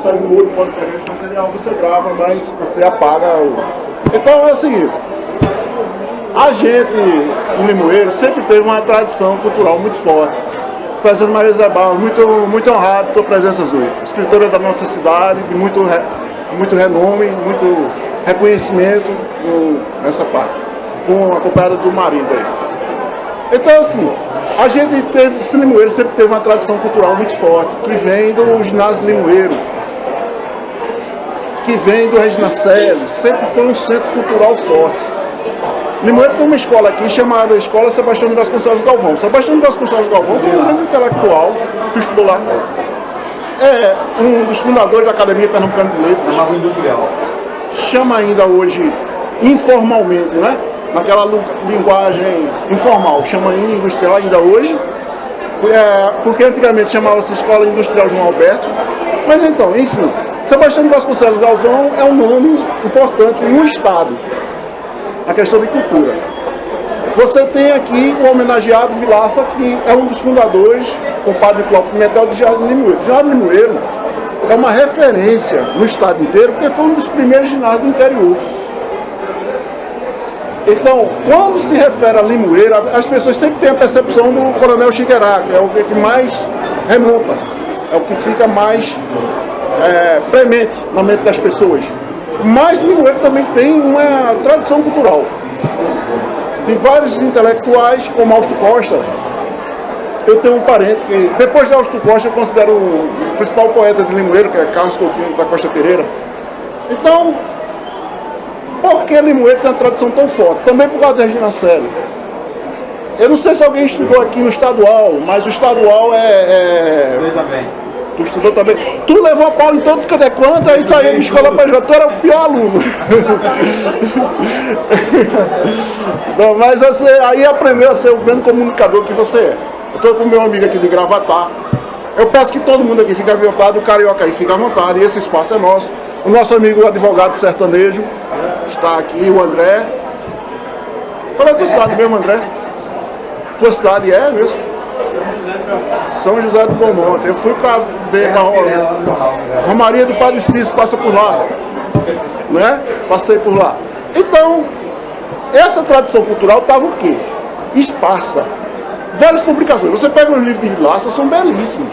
sai no outro podcast material, você grava, mas você apaga o... Então é o seguinte, a gente em Limoeiro sempre teve uma tradição cultural muito forte. Presença Maria Zé Barros, muito honrado por presença sua. Escritora da nossa cidade, de muito renome, muito reconhecimento nessa parte, acompanhada do marido aí. Então assim, a gente teve, esse Limoeiro sempre teve uma tradição cultural muito forte, que vem do ginásio Limoeiro, que vem do Regina Celi, sempre foi um centro cultural forte. Limoeiro tem uma escola aqui chamada Escola Sebastião de Vasconcelos Galvão. Sebastião de Vasconcelos Galvão foi um grande intelectual que estudou lá. É um dos fundadores da Academia Pernambucana de Letras. Chama ainda hoje, informalmente, né? Naquela linguagem informal, chama ainda industrial ainda hoje. Porque antigamente chamava-se Escola Industrial João Alberto. Mas então, enfim, Sebastião de Vasconcelos Galvão é um nome importante no Estado, na questão de cultura. Você tem aqui o homenageado Vilaça, que é um dos fundadores, com o padre Cláudio Pimentel, do Jardim Limoeiro. O Jardim Limoeiro é uma referência no estado inteiro, porque foi um dos primeiros ginásios do interior. Então, quando se refere a Limoeiro, as pessoas sempre têm a percepção do Coronel Xinguerá, que é o que mais remonta, é o que fica mais premente na mente das pessoas. Mas Limoeiro também tem uma tradição cultural. Tem vários intelectuais, como Augusto Costa. Eu tenho um parente que, depois de Augusto Costa, eu considero o principal poeta de Limoeiro, que é Carlos Coutinho da Costa Pereira. Então, por que Limoeiro tem uma tradição tão forte? Também por causa da Regina Celi. Eu não sei se alguém estudou aqui no estadual, mas o estadual Eu também. Tu estudou também? Tu levou a pau em todo que é quanto, aí saía de escola para jogar, tu era o pior aluno. Não, mas você aí aprendeu a ser o grande comunicador que você é. Eu estou com o meu amigo aqui de Gravatá. Eu peço que todo mundo aqui fique à vontade, o carioca aí fica à vontade, e esse espaço é nosso. O nosso amigo advogado sertanejo está aqui, o André. Qual é a tua cidade mesmo, André? Tua cidade é mesmo? São José do Beaumonte. Eu fui para ver a Romaria do Padre Cícero, passa por lá, né? Passei por lá. Então, essa tradição cultural estava o quê? Esparsa. Várias publicações. Você pega os livros de Vilaça, são belíssimos.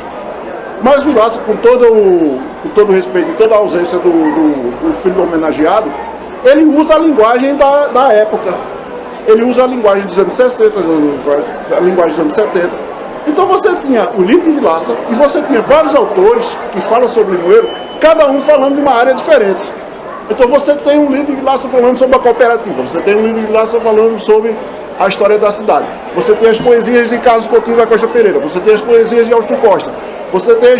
Mas Vilaça, com todo o respeito e toda a ausência do filho homenageado, ele usa a linguagem da época. Ele usa a linguagem dos anos 60, a linguagem dos anos 70. Então você tinha o livro de Vilaça e você tinha vários autores que falam sobre Limoeiro, cada um falando de uma área diferente. Então você tem um livro de Vilaça falando sobre a cooperativa, você tem um livro de Vilaça falando sobre a história da cidade, você tem as poesias de Carlos Coutinho da Costa Pereira, você tem as poesias de Augusto Costa, você tem a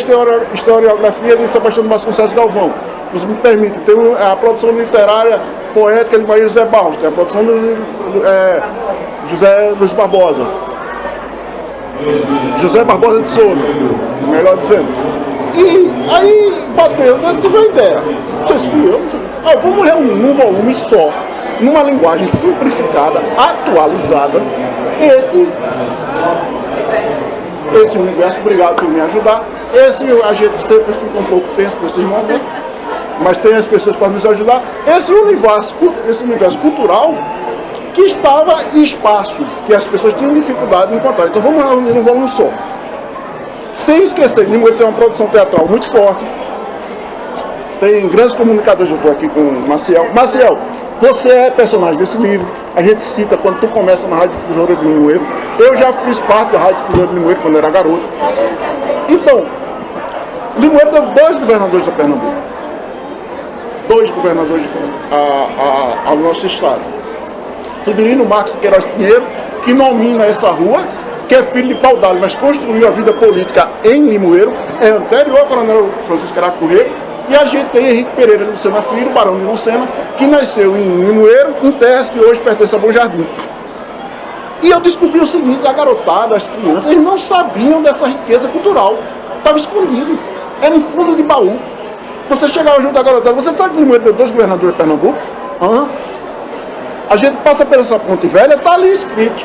historiografia de Sebastião de Vasconcelos Galvão. Você me permite, tem a produção literária poética de Maria Zé Barros, tem a produção do José Luiz Barbosa. José Barbosa de Souza, melhor dizendo. E aí bateu, eu tive uma ideia. Não sei se fui eu. Vamos ler num volume só, numa linguagem simplificada, atualizada, esse universo. Obrigado por me ajudar. A gente sempre fica um pouco tenso nesses momentos, mas tem as pessoas para nos ajudar. Esse universo cultural que estava em espaço, que as pessoas tinham dificuldade de encontrar. Então vamos lá num volume só. Sem esquecer, Limoeiro tem uma produção teatral muito forte. Tem grandes comunicadores, eu estou aqui com o Maciel. Maciel, você é personagem desse livro. A gente cita quando tu começa na Rádio Difusora de Limoeiro. Eu já fiz parte da Rádio Difusora de Limoeiro quando era garoto. Então, Limoeiro deu 2 governadores da Pernambuco. 2 governadores ao nosso estado. Severino Marcos de Queiroz Pinheiro, que nomina essa rua, que é filho de Paudalho, mas construiu a vida política em Limoeiro, é anterior ao coronel Francisco Araco Corrêa. E a gente tem Henrique Pereira de Lucena Filho, barão de Lucena, que nasceu em Limoeiro, em terras que hoje pertence a Bom Jardim. E eu descobri o seguinte: a garotada, as crianças, eles não sabiam dessa riqueza cultural. Estava escondido, era em fundo de baú. Você chegava junto da garotada, você sabe que Limoeiro deu 2 governadores de Pernambuco? A gente passa por essa ponte velha, está ali escrito.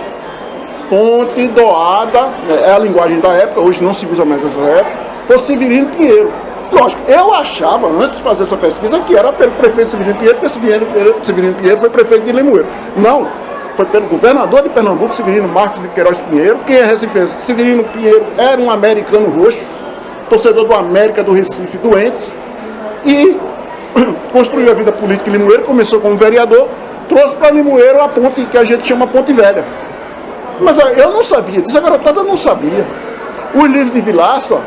Ponte doada, é a linguagem da época, hoje não se usa mais essa época, por Severino Pinheiro. Lógico, eu achava, antes de fazer essa pesquisa, que era pelo prefeito Severino Pinheiro, porque Severino Pinheiro foi prefeito de Limoeiro. Não, foi pelo governador de Pernambuco, Severino Marques de Queiroz Pinheiro. Quem é recifense? Severino Pinheiro era um americano roxo, torcedor do América do Recife, doente, e construiu a vida política em Limoeiro, começou como vereador, trouxe para Limoeiro a ponte que a gente chama Ponte Velha. Mas eu não sabia disso, a garotada não sabia. Os livros de Vilaça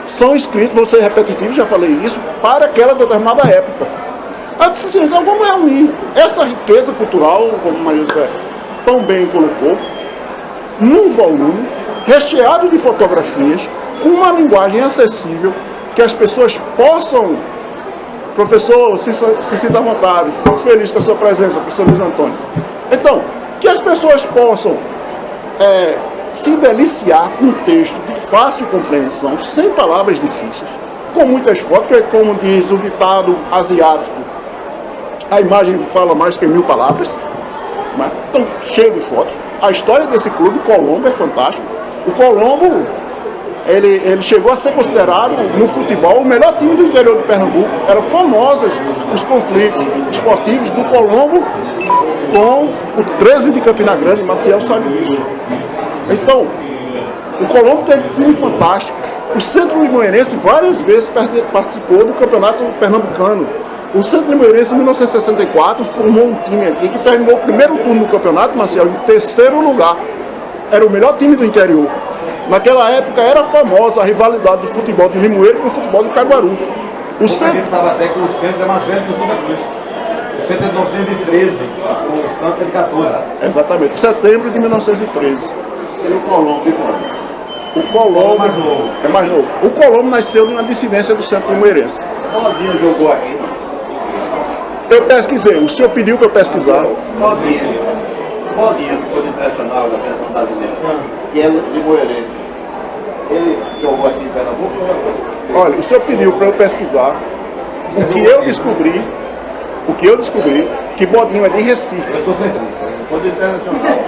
são escritos, vou ser repetitivo, já falei isso, para aquela determinada época. Eu disse assim, então vamos reunir essa riqueza cultural, como Maria José tão bem colocou, num volume recheado de fotografias, com uma linguagem acessível, que as pessoas possam... Professor, se sinta à vontade, estou feliz com a sua presença, professor Luiz Antônio. Então, que as pessoas possam se deliciar com um texto de fácil compreensão, sem palavras difíceis, com muitas fotos, porque, como diz o ditado asiático, a imagem fala mais que 1000 palavras, né? Então, cheio de fotos. A história desse clube, Colombo, é fantástico. O Colombo, ele chegou a ser considerado, no futebol, o melhor time do interior de Pernambuco. Eram famosos os conflitos esportivos do Colombo com o 13 de Campina Grande. Maciel sabe disso. Então, o Colombo teve time fantástico. O Centro Limoeirense várias vezes participou do Campeonato Pernambucano. O Centro Limoeirense, em 1964, formou um time aqui que terminou o primeiro turno do campeonato, Marcelo, em terceiro lugar. Era o melhor time do interior. Naquela época era famosa a rivalidade do futebol de Limoeiro com o futebol de Caruaru. O Centro... A gente sabe até que o Centro é mais velho que o Santa Cruz. O Centro é de 1913, o Santa é de 14. Exatamente, setembro de 1913. E o Colombo, o Colombo é mais novo. É mais novo. O Colombo nasceu de uma dissidência do Centro Limoeirense. Claudinho jogou aqui. Eu pesquisei, o senhor pediu para eu pesquisar. Claudinho, foi internacional da seleção brasileira, que é limoeirense. Ele jogou aqui em Pernambuco? Olha, o senhor pediu para eu pesquisar. O que eu descobri, que Bodinho é de Recife. Eu sou centrista, eu sou internacional.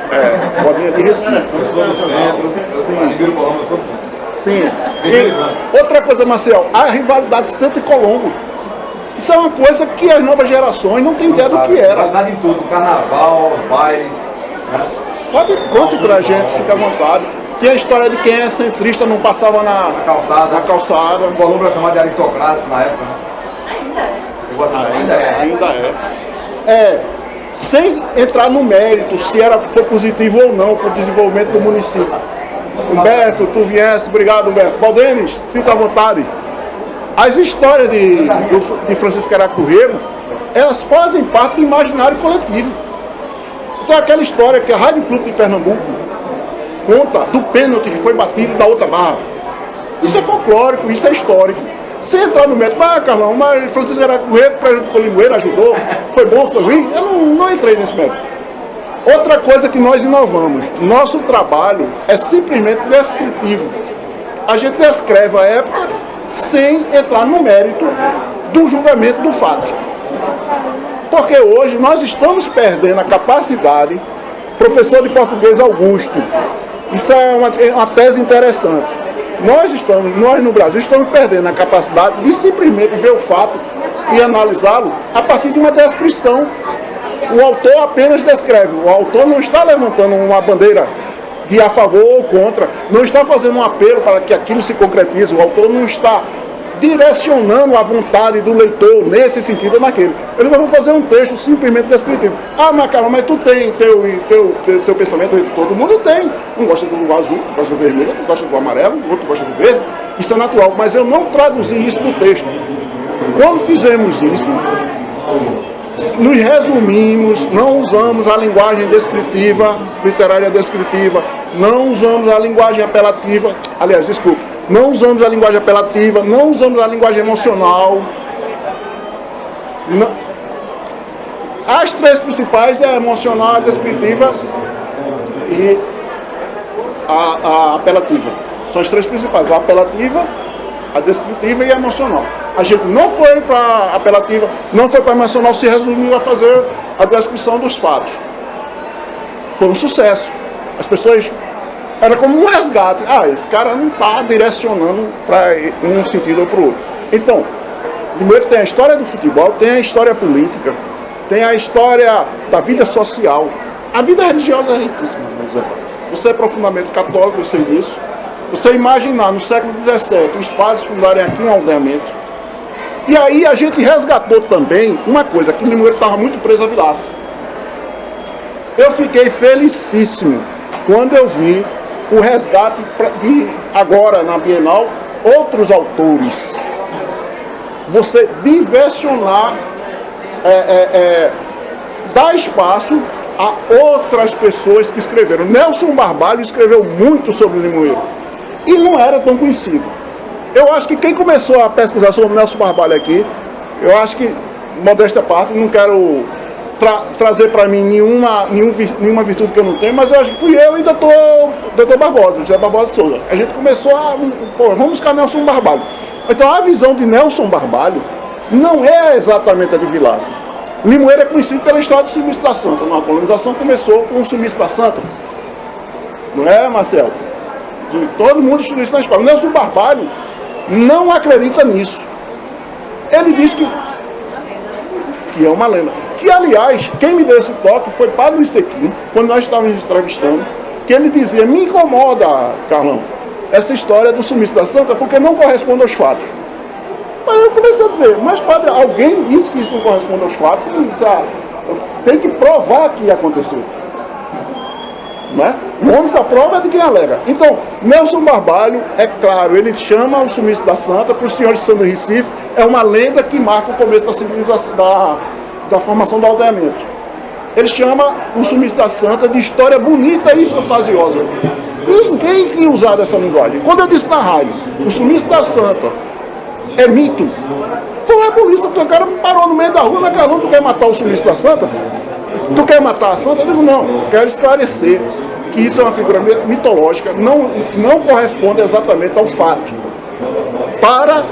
Bodinho é de Recife. Eu sou do centro, Sim. Colombo, eu sou do centro. Sim. E outra coisa, Marcel, a rivalidade Centro e Colombo. Isso é uma coisa que as novas gerações não têm ideia do que era. Rivalidade em tudo, carnaval, os bailes. Conte pra gente, fica à vontade. Tem a história de quem é centrista não passava na calçada. O Colombo era chamado de aristocrático na época. Né? Ainda é. Sem entrar no mérito, se foi positivo ou não para o desenvolvimento do município. Humberto, tu viesse, obrigado Humberto. Valdenes, sinta à vontade. As histórias de Francisco Caraco Rego, elas fazem parte do imaginário coletivo. Então aquela história que a Rádio Clube de Pernambuco conta do pênalti que foi batido da outra barra. Isso é folclórico, isso é histórico. Sem entrar no mérito, Carlão, mas Francisco Caraco Rego prejudicou Limoeiro, ajudou, foi bom, foi ruim. Eu não entrei nesse mérito. Outra coisa que nós inovamos, nosso trabalho é simplesmente descritivo. A gente descreve a época sem entrar no mérito do julgamento do fato. Porque hoje nós estamos perdendo a capacidade, professor de português Augusto, isso é uma tese interessante. Nós no Brasil estamos perdendo a capacidade de simplesmente ver o fato e analisá-lo a partir de uma descrição. O autor apenas descreve, o autor não está levantando uma bandeira de a favor ou contra, não está fazendo um apelo para que aquilo se concretize, o autor não está direcionando a vontade do leitor nesse sentido ou naquele. Ele vai fazer um texto simplesmente descritivo. Mas cara, mas tu tem teu pensamento, todo mundo tem. Um gosta do azul, um gosta do vermelho, outro gosta do amarelo, outro gosta do verde. Isso é natural, mas eu não traduzi isso no texto. Quando fizemos isso, nos resumimos, não usamos a linguagem descritiva, literária descritiva, não usamos a linguagem apelativa, aliás, desculpa, não usamos a linguagem apelativa, não usamos a linguagem emocional. Não. As três principais é a emocional, a descritiva e a apelativa. São as três principais, a apelativa, a descritiva e a emocional. A gente não foi para a apelativa, não foi para a emocional, se resumiu a fazer a descrição dos fatos. Foi um sucesso. As pessoas... Era como um resgate. Esse cara não está direcionando para um sentido ou para o outro. Então, Limoeiro tem a história do futebol, tem a história política, tem a história da vida social. A vida religiosa é riquíssima, meus irmãos. Você é profundamente católico, eu sei disso. Você imaginar no século XVII os padres fundarem aqui um aldeamento. E aí a gente resgatou também uma coisa, que Limoeiro estava muito preso à vilaça. Eu fiquei felicíssimo quando eu vi o resgate e agora na Bienal outros autores. Você diversionar, dar espaço a outras pessoas que escreveram. Nelson Barbalho escreveu muito sobre Limoeiro e não era tão conhecido. Eu acho que quem começou a pesquisar sobre Nelson Barbalho aqui, eu acho que, modéstia à parte, não quero trazer para mim nenhuma virtude que eu não tenho, mas eu acho que fui eu e doutor Barbosa, José Barbosa Souza. A gente começou vamos buscar Nelson Barbalho. Então a visão de Nelson Barbalho não é exatamente a de Vilaça. Limoeiro é conhecido pela história do Sumiço da Santa. A colonização começou com o Sumiço da Santa. Não é, Marcelo? Todo mundo estudou isso na escola. Nelson Barbalho não acredita nisso. Ele diz que é uma lenda. Que, aliás, quem me deu esse toque foi Padre Luiz Sequim, quando nós estávamos entrevistando, que ele dizia, me incomoda, Carlão, essa história do Sumiço da Santa, porque não corresponde aos fatos. Aí eu comecei a dizer, mas padre, alguém disse que isso não corresponde aos fatos, e disse, tem que provar que aconteceu. Né? O ônus da prova é de quem alega. Então, Nelson Barbalho, é claro, ele chama o Sumiço da Santa, para os senhores de São do Recife, é uma lenda que marca o começo da civilização, da formação do aldeamento. Ele chama o Sumiço da Santa de história bonita e fantasiosa. Ninguém tinha usado essa linguagem. Quando eu disse na rádio, o Sumiço da Santa é mito, foi uma polícia, o cara me parou no meio da rua, na Carlão, tu quer matar o Sumiço da Santa? Tu quer matar a Santa? Eu digo, não, quero esclarecer que isso é uma figura mitológica, não corresponde exatamente ao fato. Para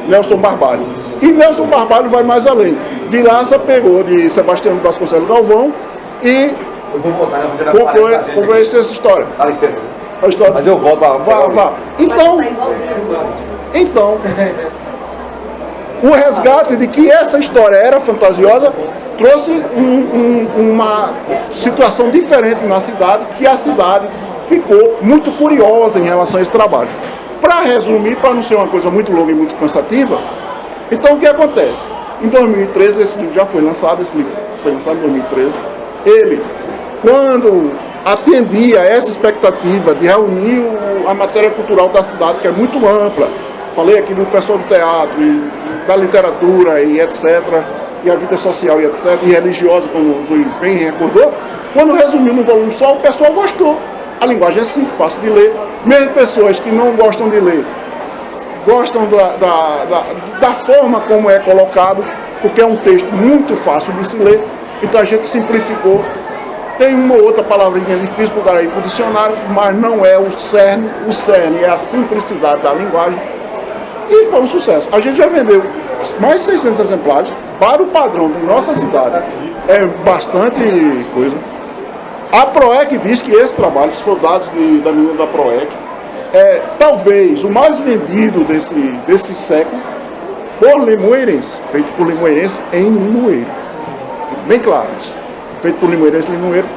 Nelson Barbalho. E Nelson Barbalho vai mais além. Vilaça pegou de Sebastião de Vasconcelos Galvão e comprou essa história. Dá licença. A história. Mas eu volto a... Vá. Então, o resgate de que essa história era fantasiosa trouxe uma situação diferente na cidade, que a cidade ficou muito curiosa em relação a esse trabalho. Para resumir, para não ser uma coisa muito longa e muito cansativa, então o que acontece? Em 2013, esse livro já foi lançado, esse livro foi lançado em 2013. Ele, quando atendia a essa expectativa de reunir a matéria cultural da cidade, que é muito ampla, falei aqui do pessoal do teatro, e da literatura e etc., e a vida social e etc., e religiosa, como o Zui bem recordou, quando resumiu no volume só, o pessoal gostou. A linguagem é simples, fácil de ler. Mesmo pessoas que não gostam de ler, gostam da forma como é colocado, porque é um texto muito fácil de se ler, então a gente simplificou. Tem uma ou outra palavrinha difícil para dar aí para o dicionário, mas não é o cerne é a simplicidade da linguagem, e foi um sucesso. A gente já vendeu mais de 600 exemplares, para o padrão de nossa cidade, é bastante coisa. A PROEC diz que esse trabalho, os dados da menina da PROEC, é talvez o mais vendido desse século, por limoeirense, feito por limoeirense em Limoeiro. Fique bem claro isso. Feito por limoeirense em Limoeiro,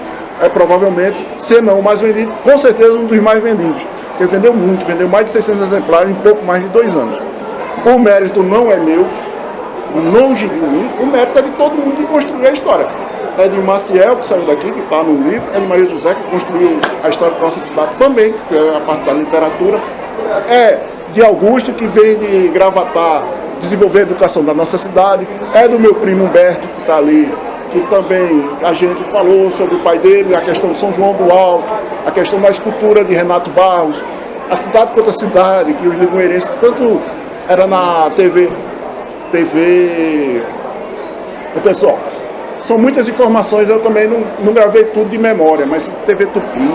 é provavelmente, se não o mais vendido, com certeza um dos mais vendidos. Porque vendeu muito, vendeu mais de 600 exemplares em pouco mais de 2 anos. O mérito não é meu, longe de mim, o mérito é de todo mundo que construiu a história. É de Maciel, que saiu daqui, que está no livro, é de Maria José, que construiu a história da nossa cidade também, que é a parte da literatura, é de Augusto, que veio de Gravatar, desenvolver a educação da nossa cidade, é do meu primo Humberto, que está ali, que também a gente falou sobre o pai dele, a questão de São João do Alto, a questão da escultura de Renato Barros, a cidade contra a cidade, que os limoeirenses, tanto era na TV, o pessoal, são muitas informações, eu também não gravei tudo de memória, mas TV Tupi,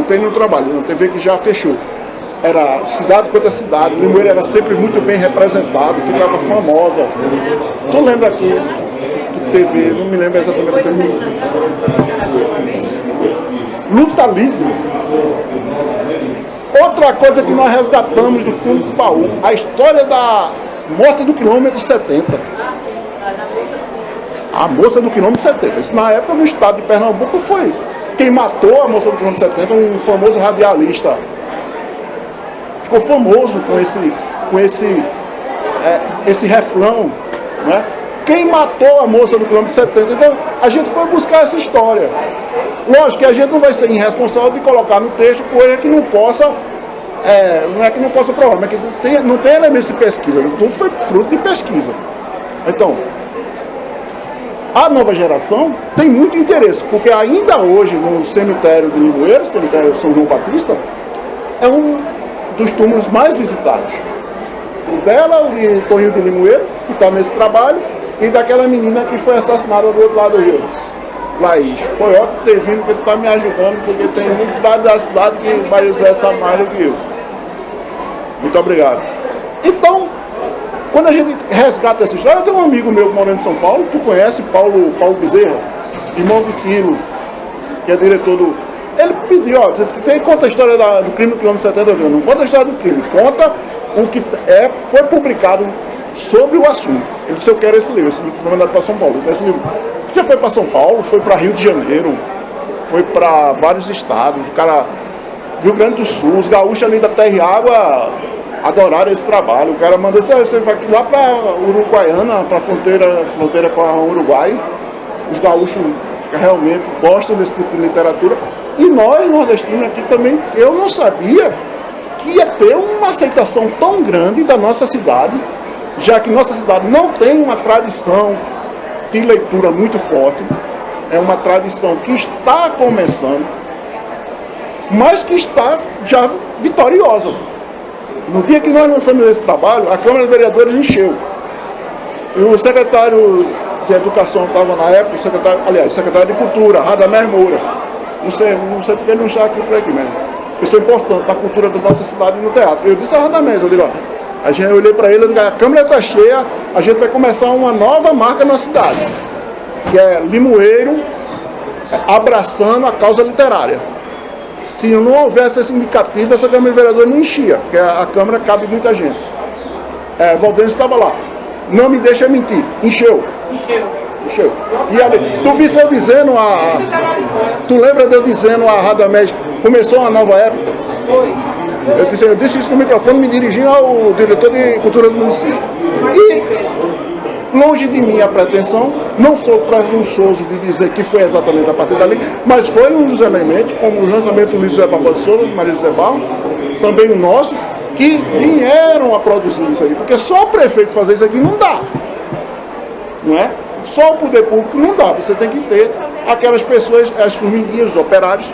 tem no trabalho, na TV que já fechou. Era cidade contra cidade, Limoeiro era sempre muito bem representado, ficava famosa. Tu lembra aqui que TV, não me lembro exatamente a TV. Luta Livre. Outra coisa que nós resgatamos do fundo do baú, a história morte do quilômetro 70. A moça do quilômetro 70. Isso na época no estado de Pernambuco foi. Quem matou a moça do quilômetro 70, um famoso radialista. Ficou famoso com esse refrão, né? Quem matou a moça do quilômetro 70? Então, a gente foi buscar essa história. Lógico que a gente não vai ser irresponsável de colocar no texto coisa que não possa, não é que não possa provar, mas que não tem elementos de pesquisa. Tudo foi fruto de pesquisa. Então, a nova geração tem muito interesse, porque ainda hoje no cemitério de Limoeiro, cemitério São João Batista, é um dos túmulos mais visitados. O dela, o Toninho de Limoeiro, que está nesse trabalho, e daquela menina que foi assassinada do outro lado do rio, Laís. Foi ótimo ter vindo, porque tu está me ajudando, porque tem muito dado da cidade que vai dizer essa mais do que eu. Muito obrigado. Então, quando a gente resgata essa história, eu tenho um amigo meu morando em São Paulo, tu conhece, Paulo Bezerra, irmão de Tilo, que é diretor do... Ele pediu, ó, conta a história do crime do quilômetro 70, não conta a história do crime, conta o que foi publicado sobre o assunto. Ele disse, eu quero esse livro foi mandado para São Paulo. Então, esse livro já foi para São Paulo, foi para Rio de Janeiro, foi para vários estados, o cara, Rio Grande do Sul, os gaúchos ali da Terra e Água adoraram esse trabalho. O cara mandou, você vai lá para Uruguaiana, para a fronteira com o Uruguai. Os gaúchos realmente gostam desse tipo de literatura. E nós, nordestinos aqui também, eu não sabia que ia ter uma aceitação tão grande da nossa cidade, já que nossa cidade não tem uma tradição de leitura muito forte, é uma tradição que está começando, mas que está já vitoriosa. No dia que nós lançamos esse trabalho, a Câmara de Vereadores encheu. E o secretário de Educação estava na época, o secretário de Cultura, Radamés Moura. Não sei porque ele não está aqui por aqui mesmo. Pessoa importante na cultura da nossa cidade e no teatro. Eu disse a Radamés, eu olhei para ele, a Câmara está cheia, a gente vai começar uma nova marca na cidade, que é Limoeiro abraçando a causa literária. Se não houvesse esse indicativo, essa Câmara de Vereadores não enchia, porque a Câmara cabe muita gente. Valdense estava lá. Não me deixa mentir. Encheu. E ali, tu viste eu dizendo tu lembra de eu dizendo a Radamés, começou uma nova época? Foi. Eu disse isso no microfone, me dirigindo ao diretor de cultura do município. E, longe de mim a pretensão, não sou presunçoso de dizer que foi exatamente a partir dali, mas foi um dos elementos, como o lançamento do Luiz José Barbosa de Souza, do Maria José Barros, também o nosso, que vieram a produzir isso aqui. Porque só o prefeito fazer isso aqui não dá. Não é? Só o poder público não dá. Você tem que ter aquelas pessoas, as formiguinhas, os operários,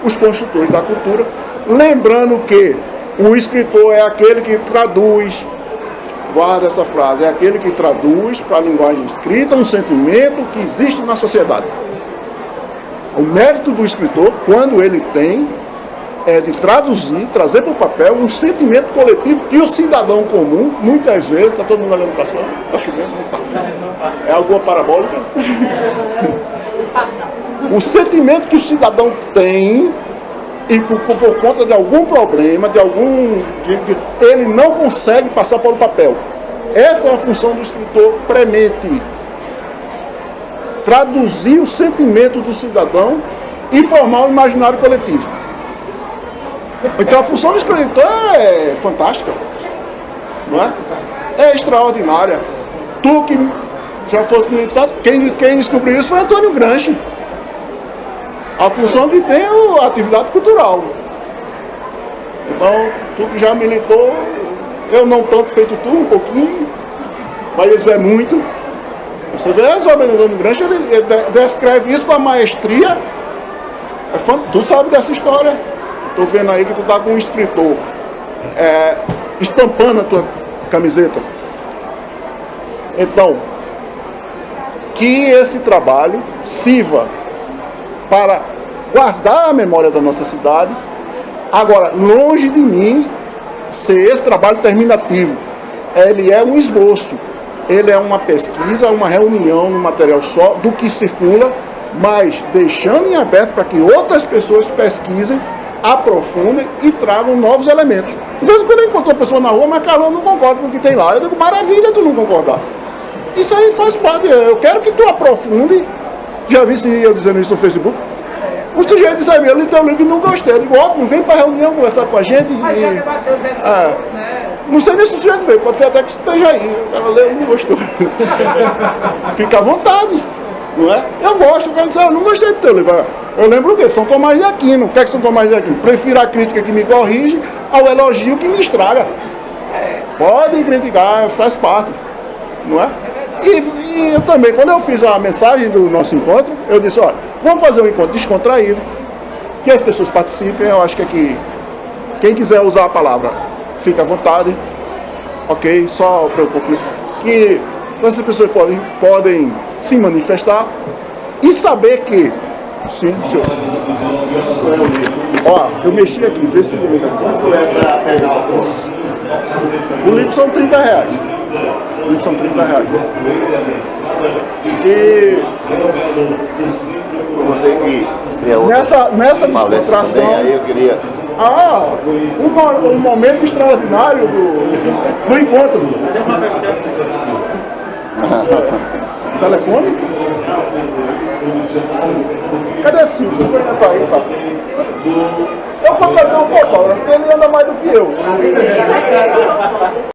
os construtores da cultura, lembrando que o escritor é aquele que traduz, guarda essa frase, é aquele que traduz para a linguagem escrita um sentimento que existe na sociedade. O mérito do escritor, quando ele tem, é de traduzir, trazer para o papel um sentimento coletivo que o cidadão comum, muitas vezes, está todo mundo olhando para cima, está chovendo, não está. É alguma parabólica? O sentimento que o cidadão tem e por conta de algum problema, ele não consegue passar para o papel. Essa é a função do escritor premente. Traduzir o sentimento do cidadão e formar o imaginário coletivo. Então a função do escritor é fantástica, não é? É extraordinária. Tu que já fosse militante, quem descobriu isso foi Antônio Gramsci. A função que tem é a atividade cultural. Então, tu que já militou, eu não tanto feito tu, um pouquinho, mas isso é muito. Você vê as obras do Antônio Gramsci, ele descreve isso com a maestria. Tu sabe dessa história. Estou vendo aí que tu está com um escritor estampando a tua camiseta. Então, que esse trabalho sirva para guardar a memória da nossa cidade. Agora, longe de mim ser esse trabalho terminativo. Ele é um esboço, ele é uma pesquisa, uma reunião, um material só do que circula, mas deixando em aberto para que outras pessoas pesquisem aprofundem e tragam novos elementos. De vez em quando eu encontro uma pessoa na rua, mas Carlão, eu não concordo com o que tem lá. Eu digo, maravilha tu não concordar. Isso aí faz parte. Eu quero que tu aprofunde. Já vi eu dizendo isso no Facebook. O sujeito disse, eu li teu livro e não gostei. Eu digo, ótimo, vem pra reunião conversar com a gente. Mas já debateu dessas coisas, né? Não sei nem se o sujeito veio, pode ser até que esteja aí. O cara leu, não gostou. Fica à vontade, não é? Eu gosto, o cara diz, eu não gostei do teu livro. Eu lembro o quê? São Tomás de Aquino. O que é que São Tomás de Aquino? Prefiro a crítica que me corrige ao elogio que me estraga. Podem criticar, faz parte, não é? E eu também, quando eu fiz a mensagem do nosso encontro, eu disse, olha, vamos fazer um encontro descontraído, que as pessoas participem. Eu acho que aqui, quem quiser usar a palavra, fica à vontade, ok? Só preocupe que essas pessoas podem se manifestar e saber que, sim, senhor. Ó, eu mexi aqui, vê se liga. Quanto é para pegar O livro são 30 reais. O livro são 30 reais. E nessa descontração. Aí eu queria. Um momento extraordinário do encontro. Telefone? Cadê esse? Deixa eu ver onde tá aí, tá? Eu contratei um fotógrafo, ele anda mais do que eu.